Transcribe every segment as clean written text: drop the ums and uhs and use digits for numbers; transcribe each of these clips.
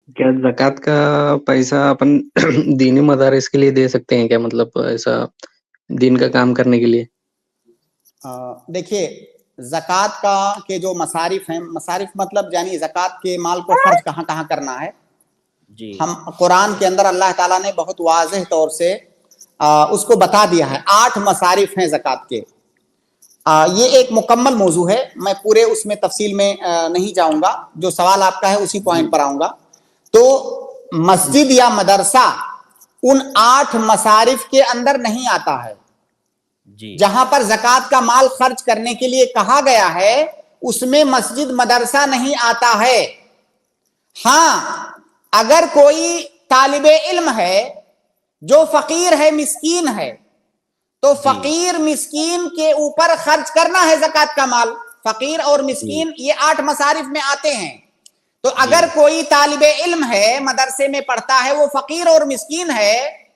क्या ज़कात का पैसा अपन दीनी मदारिस के लिए दे सकते हैं क्या? मतलब ऐसा दीन का काम करने के लिए? देखिए, ज़कात का के जो मसारिफ़ हैं, मसारिफ़ मतलब यानी ज़कात के माल को खर्च कहाँ-कहाँ करना है। जी हम कुरान के अंदर अल्लाह ताला ने बहुत वाज़ेह तौर से उसको बता दिया है। 8 मसारिफ़ हैं ज़कात के। ये एक मुकम्मल मौजू है, मैं पूरे उसमें तफसील में नहीं जाऊँगा, जो सवाल आपका है उसी पॉइंट पर आऊँगा। तो मस्जिद या मदरसा उन 8 मसारिफ़ के अंदर नहीं आता है। जी जहां पर ज़कात का माल खर्च करने के लिए कहा गया है, उसमें मस्जिद मदरसा नहीं आता है। हाँ, अगर कोई तालिबे इल्म है जो फकीर है, मिस्कीन है, तो फकीर मिस्कीन के ऊपर खर्च करना है ज़कात का माल। फकीर और मिस्कीन ये 8 मसारिफ में आते हैं। तो अगर कोई तालिबे इल्म है, मदरसे में पढ़ता है, वो फकीर और मिस्कीन है,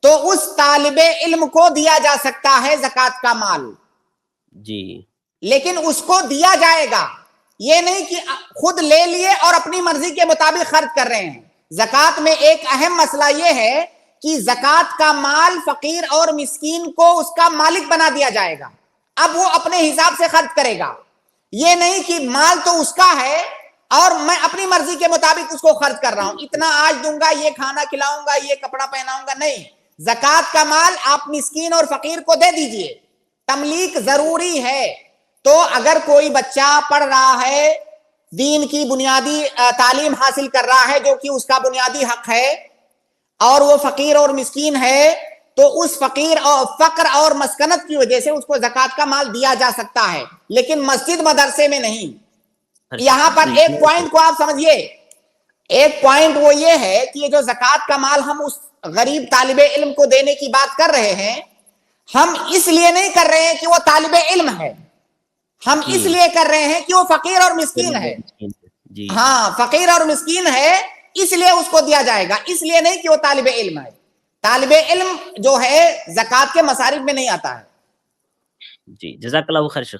तो उस तालिबे इल्म को दिया जा सकता है ज़कात का माल। जी लेकिन उसको दिया जाएगा, ये नहीं कि खुद ले लिए और अपनी मर्जी के मुताबिक खर्च कर रहे हैं। ज़कात में एक अहम मसला ये है कि ज़कात का माल फकीर और मिस्कीन को उसका मालिक बना दिया जाएगा। अब वो अपने हिसाब से खर्च करेगा। ये नहीं कि माल तो उसका है और मैं अपनी मर्जी के मुताबिक उसको खर्च कर रहा हूं, इतना आज दूंगा, ये खाना खिलाऊंगा, ये कपड़ा पहनाऊंगा। नहीं, ज़कात का माल आप मिस्कीन और फकीर को दे दीजिए। तमलीक जरूरी है। तो अगर कोई बच्चा पढ़ रहा है, दीन की बुनियादी तालीम हासिल कर रहा है, जो कि उसका बुनियादी हक है, और वो फकीर और मिस्कीन है, तो उस फकीर और फक्र और मस्कनत की वजह से उसको ज़कात का माल दिया जा सकता है, लेकिन मस्जिद मदरसे में नहीं। यहां पर एक पॉइंट को आप समझिए। एक पॉइंट वो ये है कि ये जो ज़कात का माल हम उस गरीब तालिबे इल्म को देने की बात कर रहे हैं, हम इसलिए नहीं कर रहे हैं कि वो तालिबे इल्म है, हम इसलिए कर रहे हैं कि वो फकीर और मिस्कीन है। हाँ, फकीर और मिस्कीन है, इसलिए उसको दिया जाएगा, इसलिए नहीं कि वो तालिबे इल्म है। तालिबे इल्म जो है ज़कात के मसारिफ में नहीं आता है। जी, जज़ाकल्लाहु खैर।